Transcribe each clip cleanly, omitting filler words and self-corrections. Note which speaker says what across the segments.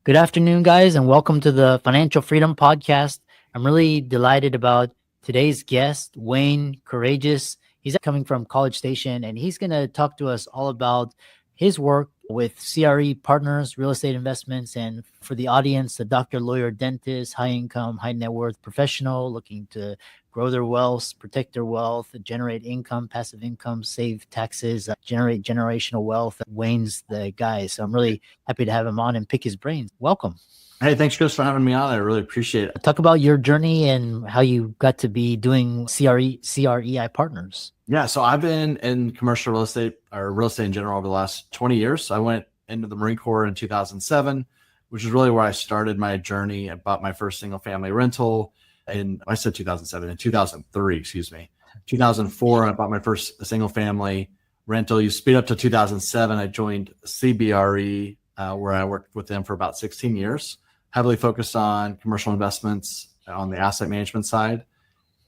Speaker 1: Good afternoon, guys, and welcome to the Financial Freedom Podcast. I'm really delighted about today's guest, Wayne Courreges. He's coming from College Station, and he's going to talk to us all about his work with CREI Partners, real estate investments, and for the audience, the doctor, lawyer, dentist, high income, high net worth professional looking to grow their wealth, protect their wealth, generate income, passive income, save taxes, generate generational wealth. Wayne's the guy. So I'm really happy to have him on and pick his brains. Welcome.
Speaker 2: Hey, thanks, Chris, for having me on. I really appreciate it.
Speaker 1: Talk about your journey and how you got to be doing CREI Partners.
Speaker 2: Yeah, so I've been in commercial real estate or real estate in general over the last 20 years. I went into the Marine Corps in 2007, which is really where I started my journey. I bought my first single family rental I said 2007, in 2003, excuse me. 2004, I bought my first single family rental. You speed up to 2007, I joined CBRE, where I worked with them for about 16 years, heavily focused on commercial investments on the asset management side.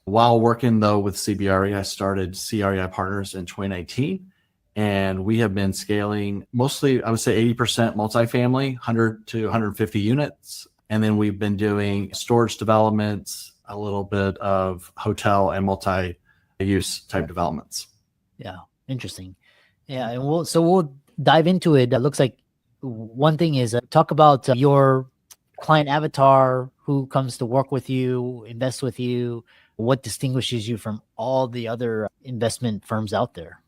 Speaker 2: While working, though, with CBRE, I started CREI Partners in 2019, and we have been scaling mostly, I would say 80% multifamily, 100 to 150 units. And then we've been doing storage developments, a little bit of hotel and multi-use type developments.
Speaker 1: Yeah, interesting. Yeah, and we'll dive into it. It looks like one thing is talk about your client avatar, who comes to work with you, invest with you, what distinguishes you from all the other investment firms out there.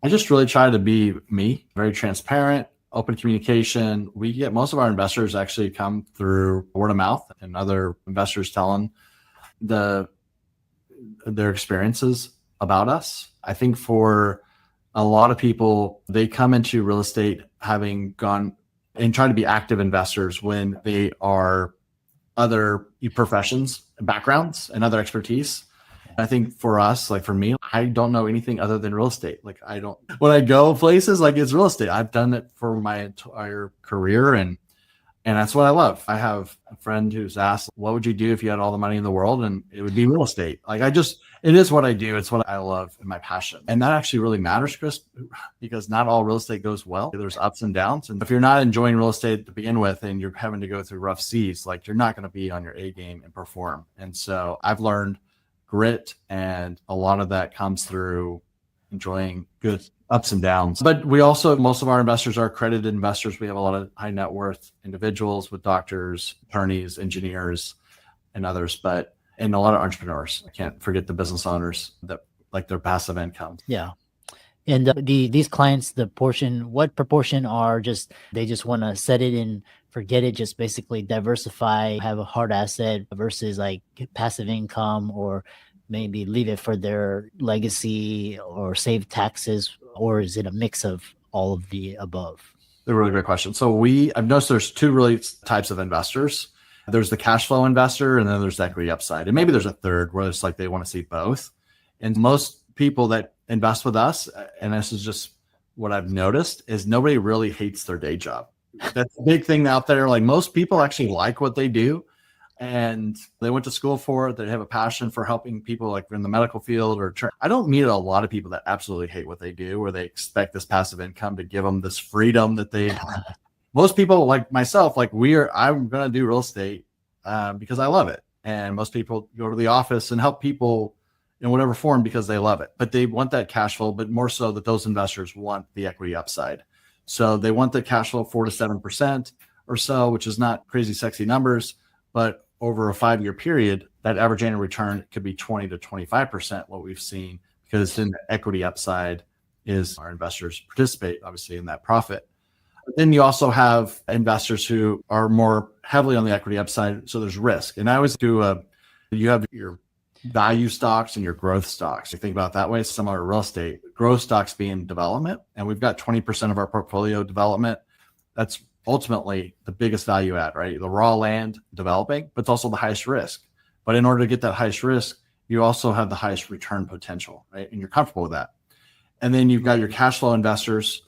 Speaker 2: I just really try to be me, very transparent, open communication. We get most of our investors actually come through word of mouth and other investors telling their experiences about us. I think for a lot of people, they come into real estate having gone and try to be active investors when they are other professions, backgrounds, and other expertise. I think for us, like for me, I don't know anything other than real estate. Like when I go places, like it's real estate. I've done it for my entire career, and that's what I love. I have a friend who's asked, what would you do if you had all the money in the world? And it would be real estate. Like it is what I do. It's what I love and my passion. And that actually really matters, Chris, because not all real estate goes well. There's ups and downs. And if you're not enjoying real estate to begin with and you're having to go through rough seas, like you're not going to be on your A game and perform. And so I've learned grit, and a lot of that comes through enjoying good ups and downs. But we also, most of our investors are accredited investors. We have a lot of high net worth individuals with doctors, attorneys, engineers, and others, and a lot of entrepreneurs. I can't forget the business owners that like their passive income.
Speaker 1: Yeah. And these clients, what proportion are they just want to set it and forget it, just basically diversify, have a hard asset versus like passive income, or maybe leave it for their legacy or save taxes, or is it a mix of all of the above?
Speaker 2: A really great question. So I've noticed there's two really types of investors. There's the cash flow investor, and then there's the equity upside. And maybe there's a third where it's like they want to see both. And most people that invest with us, and this is just what I've noticed, is nobody really hates their day job. That's a big thing out there. Like most people actually like what they do, and they went to school for it. They have a passion for helping people, like in the medical field. I don't meet a lot of people that absolutely hate what they do, or they expect this passive income to give them this freedom that they. Most people like myself, like I'm going to do real estate because I love it. And most people go to the office and help people in whatever form because they love it, but they want that cash flow, but more so that those investors want the equity upside. So they want the cash flow 4 to 7% or so, which is not crazy sexy numbers, but over a 5-year period, that average annual return could be 20 to 25%, what we've seen, because then the equity upside is our investors participate obviously in that profit. But then you also have investors who are more heavily on the equity upside. So there's risk. And I always do you have your value stocks and your growth stocks. You think about it that way, similar to real estate. Growth stocks being development, and we've got 20% of our portfolio development. That's ultimately the biggest value add, right? The raw land developing, but it's also the highest risk. But in order to get that highest risk, you also have the highest return potential, right? And you're comfortable with that. And then you've got your cash flow investors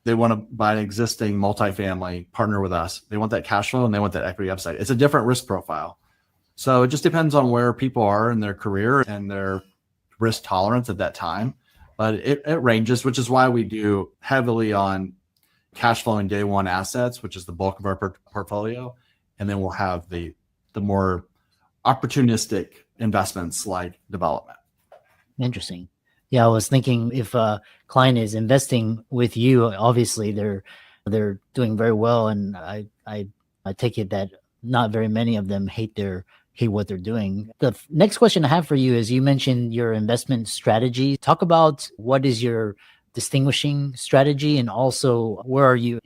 Speaker 2: they want to buy an existing multifamily, partner with us. They want that cash flow and they want that equity upside. It's a different risk profile. So it just depends on where people are in their career and their risk tolerance at that time. But it ranges, which is why we do heavily on, cash flowing day one assets, which is the bulk of our portfolio. And then we'll have the more opportunistic investments like development.
Speaker 1: Interesting. Yeah, I was thinking if a client is investing with you, obviously they're doing very well, and I take it that not very many of them hate what they're doing. The next question I have for you is, you mentioned your investment strategy. Talk about what is your distinguishing strategy, and also where are you?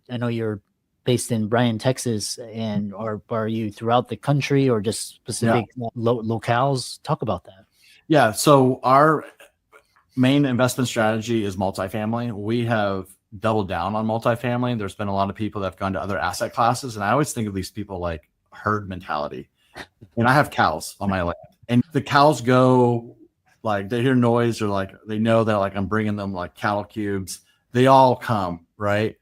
Speaker 1: I know you're based in Bryan, Texas, or are you throughout the country or just specific locales? Talk about that.
Speaker 2: Yeah. So our main investment strategy is multifamily. We have doubled down on multifamily. There's been a lot of people that have gone to other asset classes. And I always think of these people like herd mentality. And I have cows on my land, and the cows go, like, they hear noise, or like they know that like I'm bringing them like cattle cubes. They all come, right?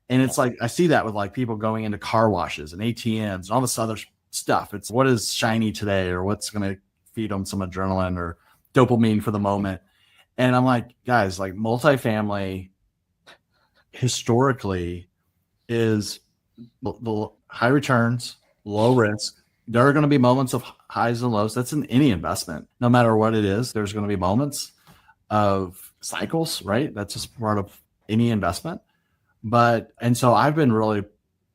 Speaker 2: And it's like I see that with like people going into car washes and ATMs and all this other stuff. It's what is shiny today, or what's going to feed them some adrenaline or dopamine for the moment. And I'm like, guys, like multifamily historically is the high returns, low risk. There are going to be moments of highs and lows. That's in any investment, no matter what it is. There's going to be moments of cycles, right? That's just part of any investment. And so I've been really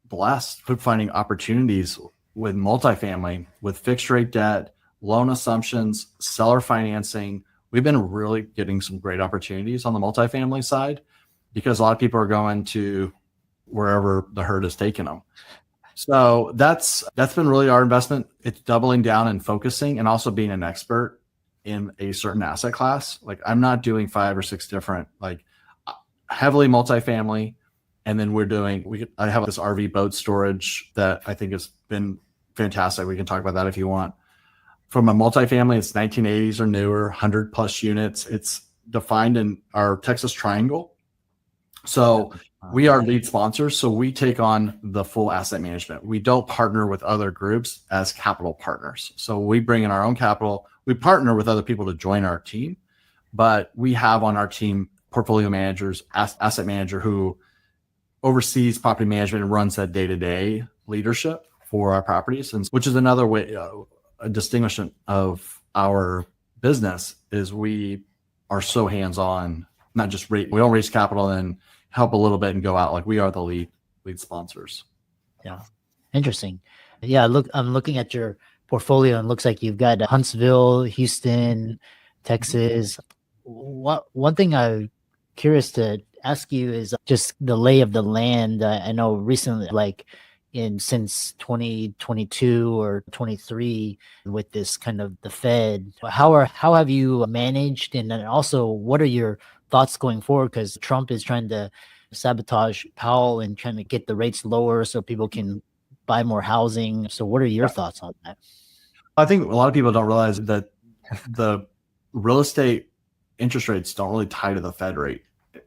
Speaker 2: blessed with finding opportunities with multifamily, with fixed rate debt, loan assumptions, seller financing. We've been really getting some great opportunities on the multifamily side, because a lot of people are going to wherever the herd is taking them. So that's been really our investment. It's doubling down and focusing, and also being an expert in a certain asset class. Like I'm not doing 5 or 6 different, like heavily multifamily. And then I have this RV boat storage that I think has been fantastic. We can talk about that if you want. From a multifamily, it's 1980s or newer, 100 plus units. It's defined in our Texas Triangle. So we are lead sponsors. So we take on the full asset management. We don't partner with other groups as capital partners. So we bring in our own capital. We partner with other people to join our team, but we have on our team portfolio managers, asset manager who oversees property management and runs that day-to-day leadership for our properties. And which is another way, a distinguishment of our business is we are so hands-on, not just we don't raise capital and help a little bit and go out. Like we are the lead sponsors.
Speaker 1: Yeah. Interesting. Yeah. I'm looking at your portfolio, and it looks like you've got Huntsville, Houston, Texas. One thing I'm curious to ask you is just the lay of the land. I know recently, like since 2022 or 23, with this kind of the Fed, how have you managed? And then also, what are your thoughts going forward? Because Trump is trying to sabotage Powell and trying to get the rates lower so people can buy more housing. So what are your thoughts on that?
Speaker 2: I think a lot of people don't realize that the real estate interest rates don't really tie to the Fed rate.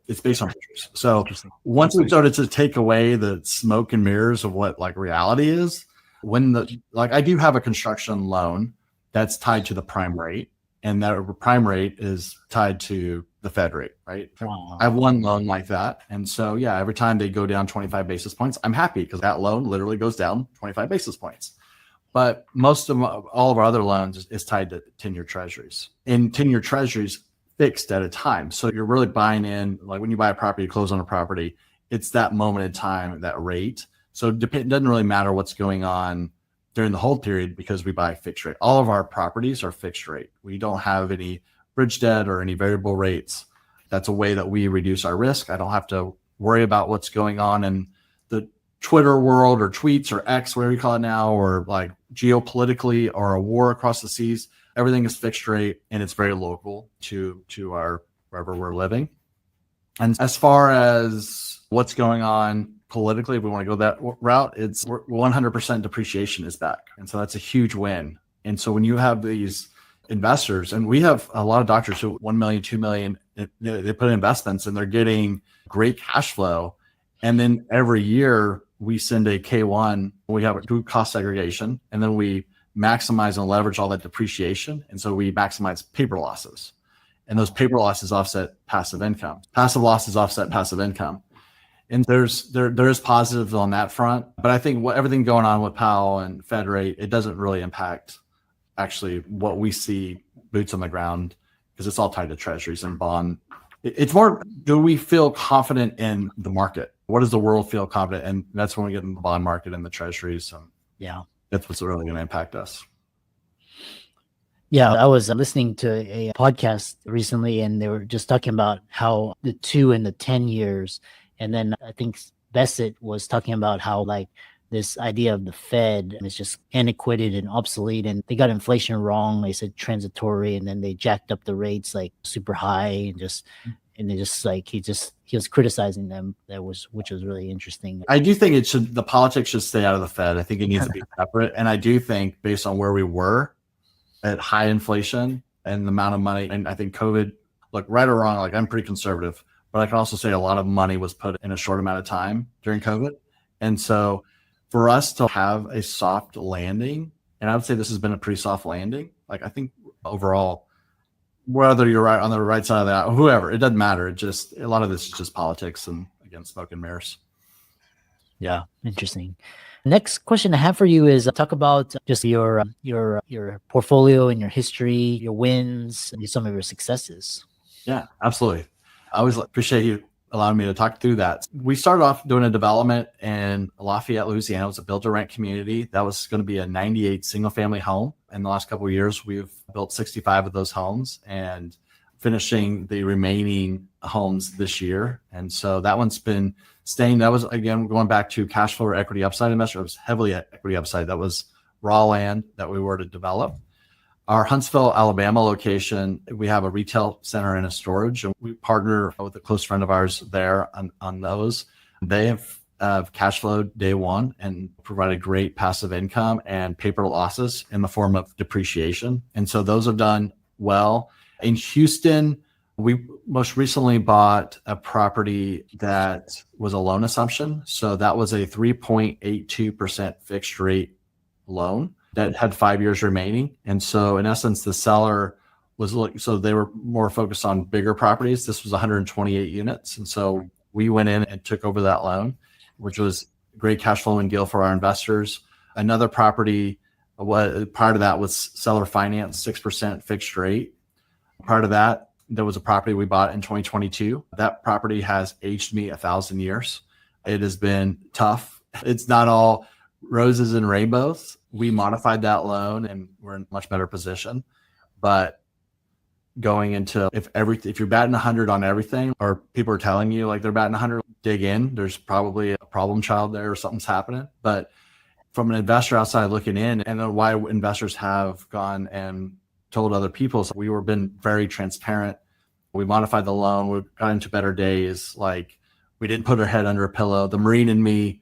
Speaker 2: It's based on futures. So once we started to take away the smoke and mirrors of what like reality is, I do have a construction loan that's tied to the prime rate, and that prime rate is tied to the Fed rate, right? Wow. I have one loan like that. And so, yeah, every time they go down 25 basis points, I'm happy because that loan literally goes down 25 basis points. But all of our other loans is tied to 10-year treasuries. And 10-year treasuries fixed at a time. So you're really buying in, like when you buy a property, you close on a property, it's that moment in time, that rate. So it doesn't really matter what's going on during the hold period because we buy fixed rate. All of our properties are fixed rate. We don't have any bridge debt or any variable rates. That's a way that we reduce our risk. I don't have to worry about what's going on in the Twitter world or tweets or X, whatever you call it now, or like geopolitically or a war across the seas. Everything is fixed rate and it's very local to our wherever we're living. And as far as what's going on politically, if we want to go that route, it's 100% depreciation is back. And so that's a huge win. And so when you have these investors, and we have a lot of doctors who 1 million, 2 million, they put in investments and they're getting great cash flow. And then every year we send a K1, we have a true cost segregation, and then we maximize and leverage all that depreciation. And so we maximize paper losses. And those paper losses offset passive income. Passive losses offset passive income. And there is positives on that front, but I think everything going on with Powell and Fed rate, it doesn't really impact actually what we see boots on the ground, because it's all tied to treasuries and bond. It's more, do we feel confident in the market? What does the world feel confident? And that's when we get in the bond market and the treasuries. So
Speaker 1: Yeah.
Speaker 2: that's what's really going to impact us.
Speaker 1: Yeah, I was listening to a podcast recently, and they were just talking about how the 2 and the 10 years, and then I think Bassett was talking about how like this idea of the Fed is just antiquated and obsolete, and they got inflation wrong. They said transitory, and then they jacked up the rates like super high, and they just like he was criticizing them. Which was really interesting.
Speaker 2: I do think the politics should stay out of the Fed. I think it needs to be separate, and I do think based on where we were at high inflation and the amount of money, and I think COVID, look, right or wrong, like I'm pretty conservative, but I can also say a lot of money was put in a short amount of time during COVID. And so for us to have a soft landing, and I would say this has been a pretty soft landing, like I think overall, whether you're right on the right side of that, or whoever, it doesn't matter. It just, a lot of this is just politics and again, smoke and mirrors.
Speaker 1: Yeah, interesting. Next question I have for you is talk about just your portfolio and your history, your wins, and some of your successes.
Speaker 2: Yeah, absolutely. I always appreciate you allowing me to talk through that. We started off doing a development in Lafayette, Louisiana. It was a build-to-rent community. That was going to be a 98 single-family home. In the last couple of years, we've built 65 of those homes and finishing the remaining homes this year. And so that one's been staying. That was, again, going back to cash flow or equity upside investor. It was heavily equity upside. That was raw land that we were to develop. Our Huntsville, Alabama location, we have a retail center and a storage, and we partner with a close friend of ours there on those. They have cash flow day one and provided great passive income and paper losses in the form of depreciation. And so those have done well. In Houston, we most recently bought a property that was a loan assumption. So that was a 3.82% fixed rate loan that had 5 years remaining. And so in essence, the seller was so they were more focused on bigger properties. This was 128 units. And so we went in and took over that loan, which was great cash flow and deal for our investors. Another property, part of that was seller finance, 6% fixed rate. Part of that, there was a property we bought in 2022. That property has aged me 1,000 years. It has been tough. It's not all roses and rainbows. We modified that loan and we're in a much better position. But going into, if you're batting 100 on everything, or people are telling you like they're batting 100, dig in. There's probably a problem child there or something's happening. But from an investor outside looking in, and then why investors have gone and told other people, so we were been very transparent. We modified the loan. We got into better days. Like we didn't put our head under a pillow. The Marine and me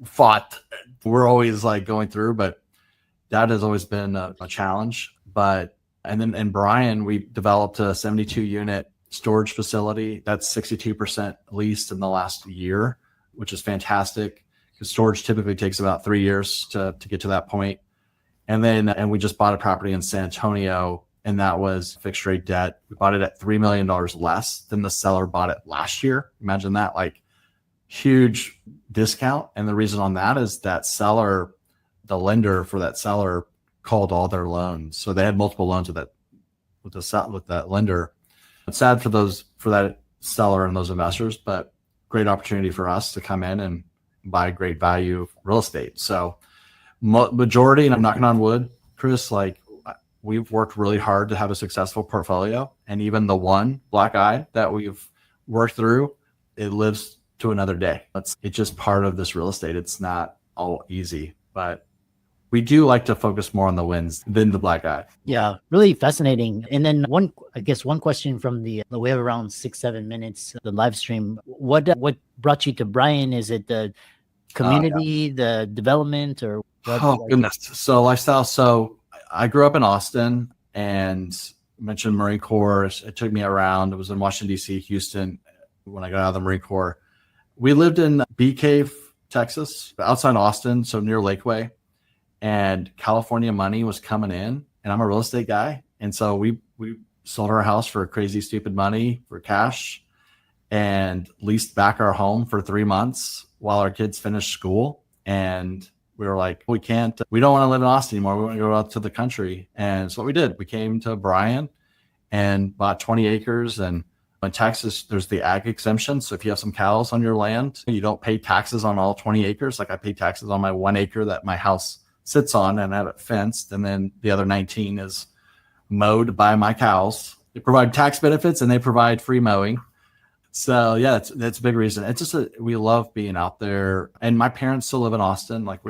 Speaker 2: fought. We're always like going through, but that has always been a challenge. But and then in Bryan, we developed a 72 unit storage facility that's 62% leased in the last year, which is fantastic because storage typically takes about 3 years to get to that point. And we just bought a property in San Antonio, and that was fixed rate debt. We bought it at $3 million less than the seller bought it last year. Imagine that, like huge discount. And the reason on that is that seller, the lender for that seller, called all their loans. So they had multiple loans with that lender. It's sad for that seller and those investors, but great opportunity for us to come in and buy great value real estate. So majority, and I'm knocking on wood, Chris, like we've worked really hard to have a successful portfolio. And even the one black eye that we've worked through, it lives to another day. It's just part of this real estate. It's not all easy, but we do like to focus more on the wins than the black eye.
Speaker 1: Yeah, really fascinating. And then one question from we have around 6-7 minutes, the live stream. What brought you to Bryan? Is it the community, the development, or what?
Speaker 2: Oh, goodness. So lifestyle. So I grew up in Austin and mentioned Marine Corps. It took me around. It was in Washington, D.C., Houston when I got out of the Marine Corps. We lived in Bee Cave, Texas, outside Austin, so near Lakeway. And California money was coming in, and I'm a real estate guy. And so we sold our house for crazy, stupid money for cash. and leased back our home for 3 months while our kids finished school. And we were like, we don't want to live in Austin anymore. We want to go out to the country. And so what we did, we came to Bryan and bought 20 acres. And in Texas, there's the ag exemption. So if you have some cows on your land, you don't pay taxes on all 20 acres. Like I pay taxes on my 1 acre that my house sits on and have it fenced. And then the other 19 is mowed by my cows. They provide tax benefits and they provide free mowing. So yeah, that's a big reason. It's just we love being out there. And my parents still live in Austin. Like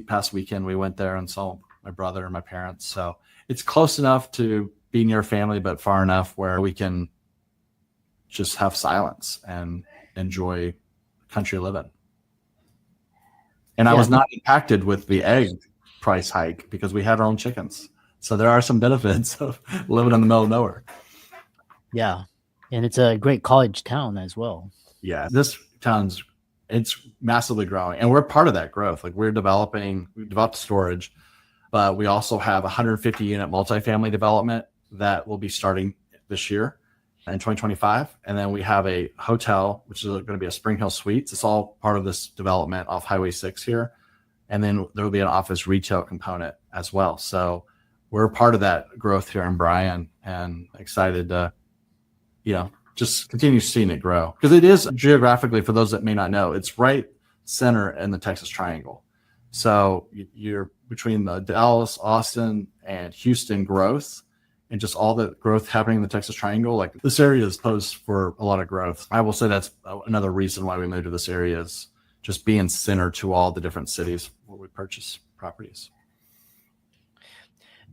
Speaker 2: past weekend, we went there and saw my brother and my parents. So it's close enough to be near family, but far enough where we can just have silence and enjoy country living. And I was not impacted with the egg price hike because we had our own chickens. So there are some benefits of living in the middle of nowhere.
Speaker 1: Yeah. And it's a great college town as well.
Speaker 2: Yeah. This town's, it's massively growing. And we're part of that growth. Like we developed storage, but we also have 150 unit multifamily development that will be starting this year in 2025. And then we have a hotel, which is going to be a Spring Hill Suites. It's all part of this development off Highway 6 here. And then there will be an office retail component as well. So we're part of that growth here in Bryan and excited to, just continue seeing it grow. Because it is geographically, for those that may not know, it's right center in the Texas Triangle. So you're between the Dallas, Austin, and Houston growth, and just all the growth happening in the Texas Triangle. Like this area is posed for a lot of growth. I will say that's another reason why we moved to this area is just being center to all the different cities where we purchase properties.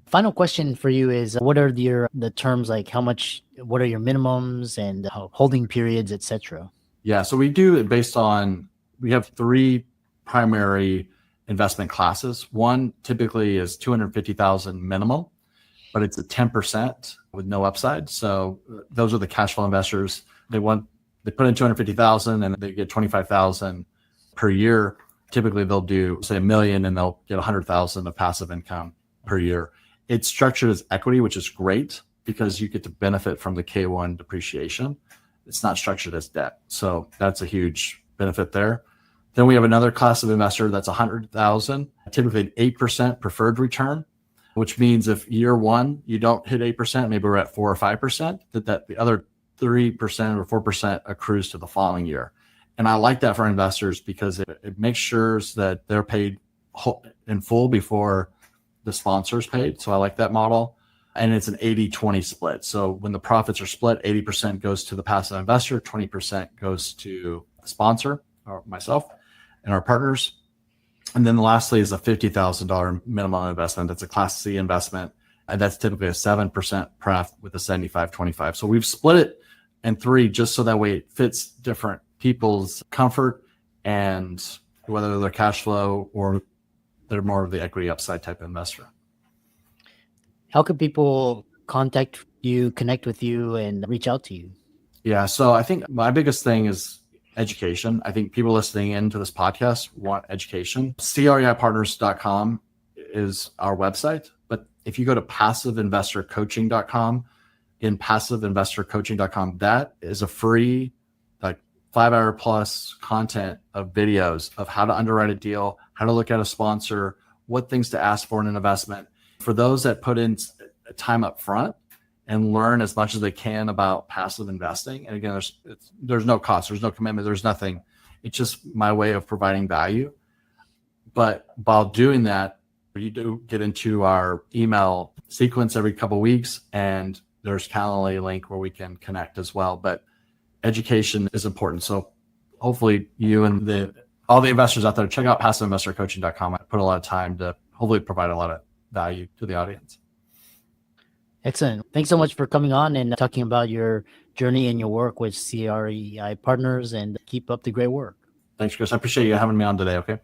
Speaker 1: Final question for you is, what are the terms, like what are your minimums and holding periods, etc.?
Speaker 2: Yeah, so we do it based on, we have 3 primary investment classes. One typically is $250,000 minimum, but it's a 10% with no upside. So those are the cash flow investors. They put in $250,000 and they get $25,000 per year. Typically they'll do say $1 million and they'll get $100,000 of passive income per year. It's structured as equity, which is great because you get to benefit from the K1 depreciation. It's not structured as debt. So that's a huge benefit there. Then we have another class of investor that's $100,000, typically an 8% preferred return, which means if year one you don't hit 8%, maybe we're at 4 or 5%, that the other 3% or 4% accrues to the following year. And I like that for investors because it makes sure that they're paid in full before the sponsor's paid. So I like that model. And it's an 80-20 split. So when the profits are split, 80% goes to the passive investor, 20% goes to the sponsor, or myself and our partners. And then lastly is a $50,000 minimum investment. That's a Class C investment. And that's typically a 7% pref with a 75-25. So we've split it in 3 just so that way it fits different people's comfort and whether they're cash flow or they're more of the equity upside type investor.
Speaker 1: How can people contact you, connect with you, and reach out to you?
Speaker 2: Yeah, so I think my biggest thing is education. I think people listening into this podcast want education. CREIPartners.com is our website. But if you go to passiveinvestorcoaching.com, in passiveinvestorcoaching.com, that is a free 5-hour plus content of videos of how to underwrite a deal, how to look at a sponsor, what things to ask for in an investment. For those that put in time up front and learn as much as they can about passive investing. And again, there's no cost, there's no commitment, there's nothing. It's just my way of providing value. But while doing that, you do get into our email sequence every couple of weeks, and there's Calendly link where we can connect as well. But education is important. So hopefully you and all the investors out there, check out passiveinvestorcoaching.com. I put a lot of time to hopefully provide a lot of value to the audience.
Speaker 1: Excellent. Thanks so much for coming on and talking about your journey and your work with CREI Partners, and keep up the great work.
Speaker 2: Thanks, Chris. I appreciate you having me on today. Okay.